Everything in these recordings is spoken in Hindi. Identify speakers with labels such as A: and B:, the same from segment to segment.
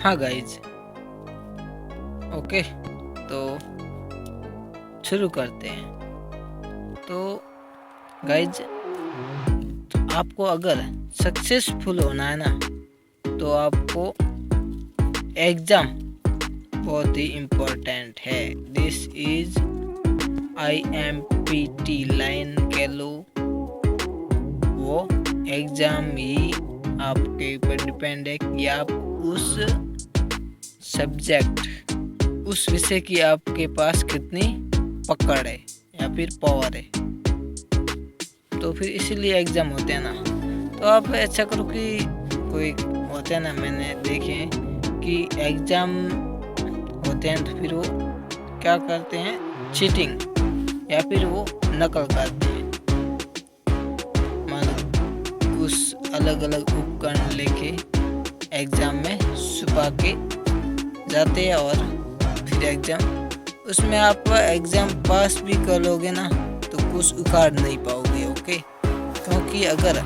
A: हाँ गाइज, ओके, तो शुरू करते हैं। तो गाइज, आपको अगर सक्सेसफुल होना है ना, तो आपको एग्ज़ाम बहुत ही इम्पोर्टेंट है। दिस इज IMPT लाइन कह लो, वो एग्ज़ाम ही आपके ऊपर डिपेंड है कि आप उस सब्जेक्ट, उस विषय की आपके पास कितनी पकड़ है या फिर पावर है। तो फिर इसीलिए एग्ज़ाम होते हैं ना। तो आप ऐसा करो कि कोई होते हैं ना, मैंने देखे हैं कि एग्ज़ाम होते हैं तो फिर वो क्या करते हैं, चीटिंग या फिर वो नकल करते हैं। मान उस अलग अलग उपकरण लेके एग्ज़ाम में छुपा के जाते हैं और फिर एग्ज़ाम, उसमें आप एग्ज़ाम पास भी कर लोगे ना तो कुछ उखाड़ नहीं पाओगे। ओके, क्योंकि अगर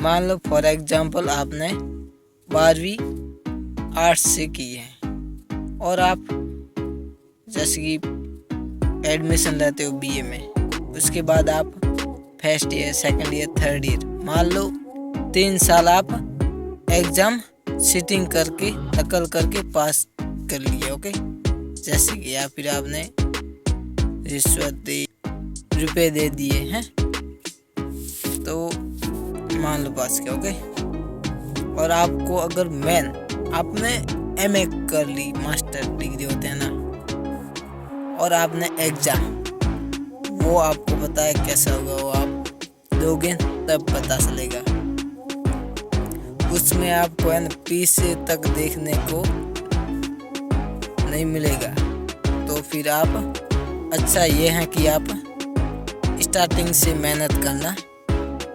A: मान लो फॉर एग्जांपल आपने 12वीं आर्ट्स से की है और आप जैसे कि एडमिशन लेते हो BA में, उसके बाद आप first year, second year, third year, मान लो 3 साल आप एग्ज़ाम सीटिंग करके, नकल करके पास कर लिए। ओके, जैसे कि या फिर आपने रिश्वत दी, रुपए दे दिए हैं, तो मान लो पास किया। ओके, और आपको अगर मेन आपने MA कर ली, मास्टर डिग्री होते हैं ना, और आपने एग्ज़ाम, वो आपको पता है कैसा होगा, वो आप दोगे तब पता चलेगा। उसमें आपको है ना पीछे तक देखने को नहीं मिलेगा। तो फिर आप, अच्छा ये है कि आप स्टार्टिंग से मेहनत करना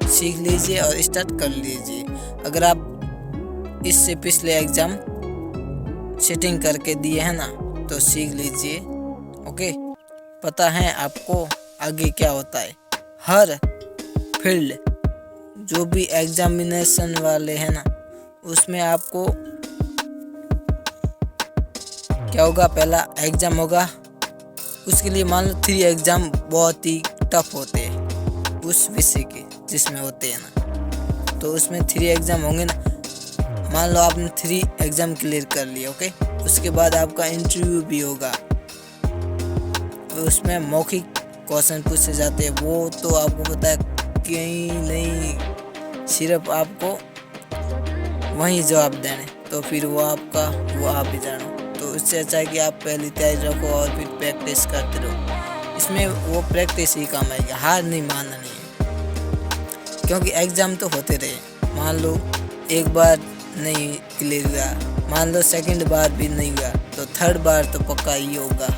A: सीख लीजिए और स्टार्ट कर लीजिए। अगर आप इससे पिछले एग्ज़ाम सीटिंग करके दिए हैं ना, तो सीख लीजिए। ओके, पता है आपको आगे क्या होता है। हर फील्ड जो भी एग्जामिनेशन वाले हैं ना, उसमें आपको क्या होगा, पहला एग्ज़ाम होगा, उसके लिए मान लो 3 एग्ज़ाम बहुत ही टफ होते हैं उस विषय के जिसमें होते हैं ना। तो उसमें 3 एग्ज़ाम होंगे ना, मान लो आपने 3 एग्ज़ाम क्लियर कर लिए। ओके, उसके बाद आपका इंटरव्यू भी होगा, उसमें मौखिक क्वेश्चन पूछे जाते हैं। वो तो आपको पता है कहीं नहीं, सिर्फ आपको वही जवाब देने, तो फिर वो आपका, वो आप ही जानो। तो इससे अच्छा है कि आप पहले तैयारी रखो और फिर प्रैक्टिस करते रहो। इसमें वो प्रैक्टिस ही काम आएगी, हार नहीं मानना नहीं है, क्योंकि एग्ज़ाम तो होते रहे। मान लो एक बार नहीं क्लियर हुआ, मान लो सेकंड बार भी नहीं हुआ, तो थर्ड बार तो पक्का ही होगा।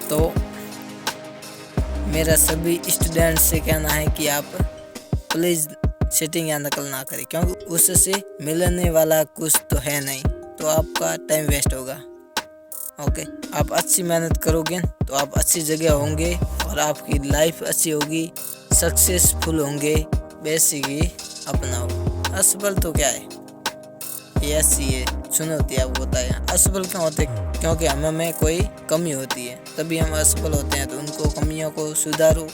A: तो मेरा सभी स्टूडेंट्स से कहना है कि आप प्लीज़ सीटिंग या नकल ना करें, क्योंकि उससे मिलने वाला कुछ तो है नहीं, तो आपका टाइम वेस्ट होगा। ओके, आप अच्छी मेहनत करोगे तो आप अच्छी जगह होंगे और आपकी लाइफ अच्छी होगी, सक्सेसफुल होंगे। बेसिक ही अपनाओ। असफल तो क्या है, ये चुनौती आपको बताया। असफल क्यों होते, क्योंकि हमें कोई कमी होती है, तभी हम असफल होते हैं। तो उनको कमियों को सुधारो।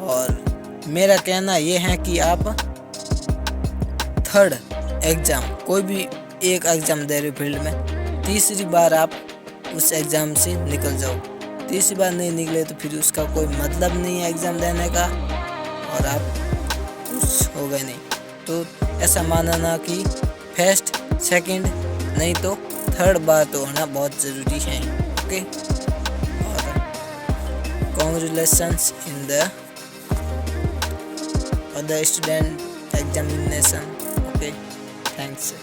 A: और मेरा कहना ये है कि आप थर्ड एग्ज़ाम, कोई भी एक एग्ज़ाम दे रहे फील्ड में, तीसरी बार आप उस एग्ज़ाम से निकल जाओ। तीसरी बार नहीं निकले तो फिर उसका कोई मतलब नहीं है एग्ज़ाम देने का, और आप कुछ हो गए नहीं। तो ऐसा मानना कि फर्स्ट, सेकंड नहीं तो थर्ड बार तो होना बहुत ज़रूरी है। ओके, और congratulations in the other student examination. Okay, thanks.